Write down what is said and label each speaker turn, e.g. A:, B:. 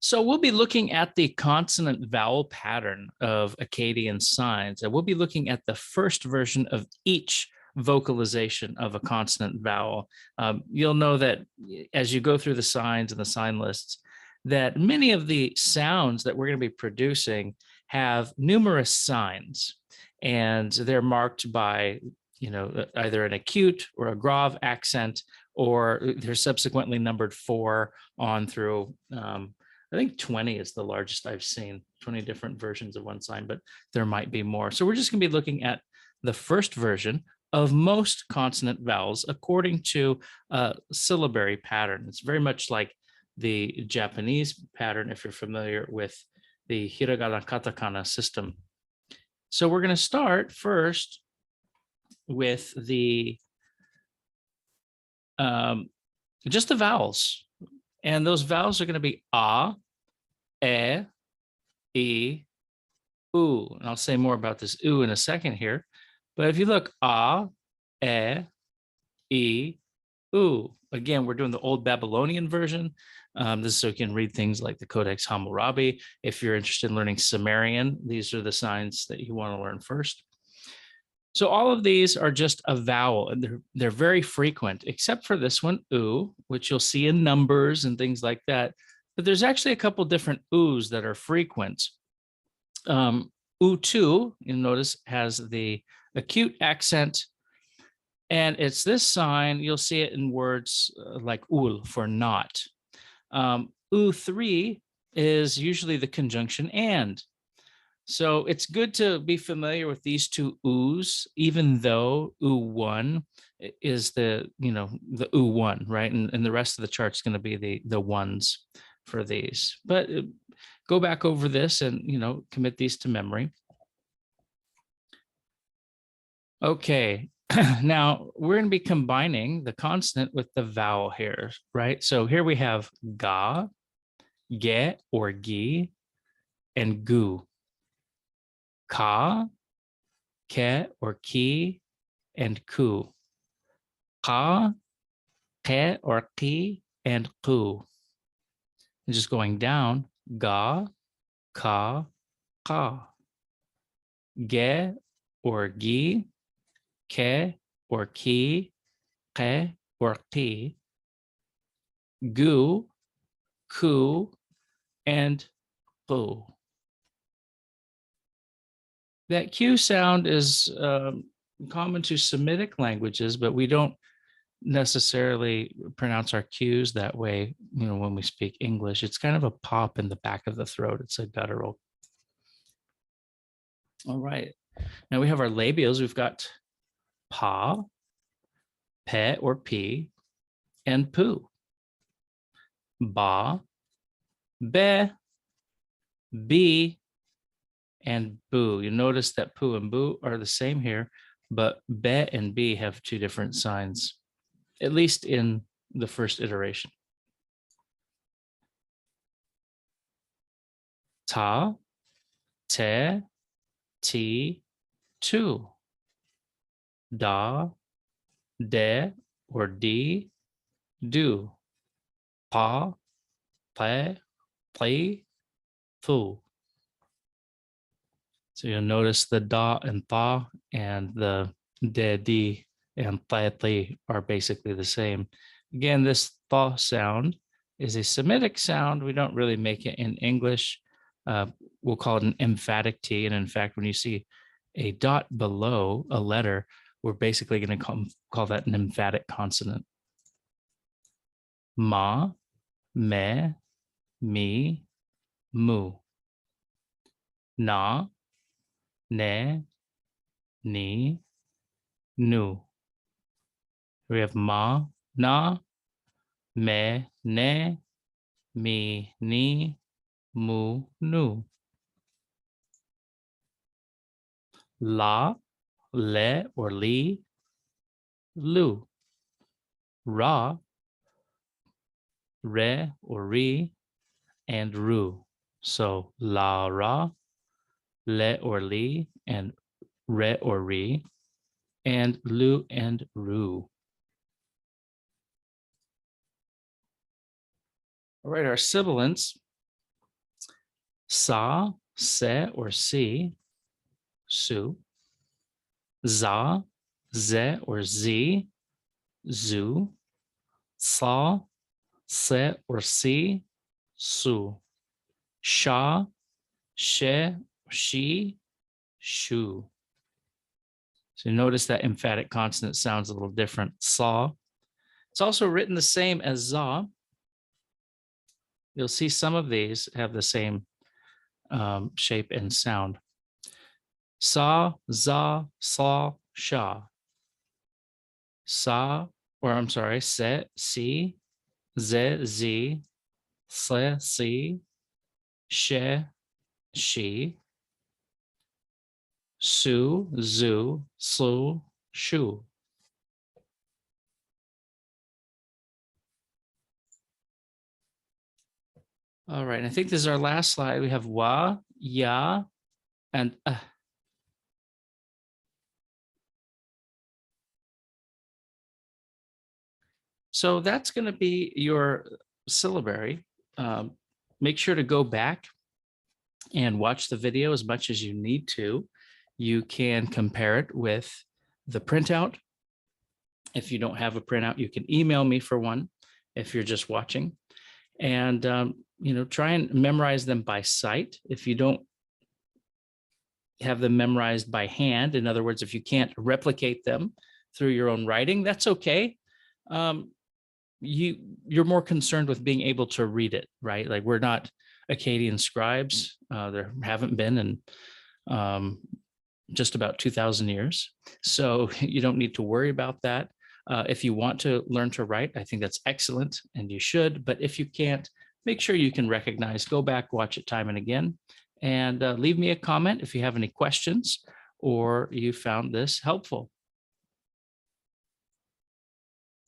A: So we'll be looking at the consonant vowel pattern of Akkadian signs, and we'll be looking at the first version of each vocalization of a consonant vowel. You'll know that as you go through the signs and the sign lists, that many of the sounds that we're going to be producing have numerous signs, and they're marked by, either an acute or a grave accent, or they're subsequently numbered 4 on through. I think 20 is the largest I've seen, 20 different versions of one sign, but there might be more. So we're just going to be looking at the first version of most consonant vowels according to a syllabary pattern. It's very much like the Japanese pattern, if you're familiar with the Hiragana and Katakana system. So we're going to start first with the just the vowels. And those vowels are going to be a, e, u. And I'll say more about this u in a second here. But if you look, a, e, u. Again, we're doing the Old Babylonian version. This is so you can read things like the Codex Hammurabi. If you're interested in learning Sumerian, these are the signs that you want to learn first. So all of these are just a vowel, and they're very frequent, except for this one, u, which you'll see in numbers and things like that. But there's actually a couple different u's that are frequent. U2, you'll notice, has the acute accent, and it's this sign. You'll see it in words like ul for not. U3 is usually the conjunction and. So it's good to be familiar with these two u's, even though u1 is the u1, right? And the rest of the chart's going to be the ones for these. But go back over this and, commit these to memory. Okay, now we're going to be combining the consonant with the vowel here, right? So here we have ga, ge or gi, and gu. Ka, ke or ki, and ku. Ka, ke or ki, and ku. And just going down, ga, ka, ka. Ge or gi, ke or ki, ke or ki. Gu, ku, and ku. That Q sound is common to Semitic languages, but we don't necessarily pronounce our Q's that way, when we speak English. It's kind of a pop in the back of the throat. It's a guttural. All right. Now we have our labials. We've got pa, pe or p, and pu. Ba, be, bi, and boo. You notice that poo and boo are the same here, but be and b have two different signs, at least in the first iteration. Ta, te, ti, tu. Da, de or di, do. Pa, pe, ple, fu. So you'll notice the da and tha and the de, di, and tha are basically the same. Again, this tha sound is a Semitic sound. We don't really make it in English. We'll call it an emphatic T. And in fact, when you see a dot below a letter, we're basically going to call that an emphatic consonant. Ma, me, mi, mu. Na, ne, ni, nu. We have ma, na, me, ne, mi, ni, mu, nu. La, le or li, lu. Ra, re or ri, and ru. So la, ra, le or li, and re or ri, and lu and ru. All right, our sibilants. Sa, se, or si, su. Za, ze, or z, zu. Sa, se, or si, su. Sha, she, she, shu. So notice that emphatic consonant sounds a little different. Sa. It's also written the same as za. You'll see some of these have the same shape and sound. Sa, za, sa, sha. Sa, or I'm sorry, se, si, ze, zi, se, si, she, she, su, zu, su, shu. All right, and I think this is our last slide. We have wa, ya, and So that's going to be your syllabary. Make sure to go back and watch the video as much as you need to. You can compare it with the printout. If you don't have a printout, you can email me for one if you're just watching. And try and memorize them by sight. If you don't have them memorized by hand, in other words, if you can't replicate them through your own writing, that's okay. You're more concerned with being able to read it, right? Like, we're not Akkadian scribes. There haven't been in just about 2,000 years. So you don't need to worry about that. If you want to learn to write, I think that's excellent, and you should. But if you can't, make sure you can recognize, go back, watch it time and again, and leave me a comment if you have any questions or you found this helpful.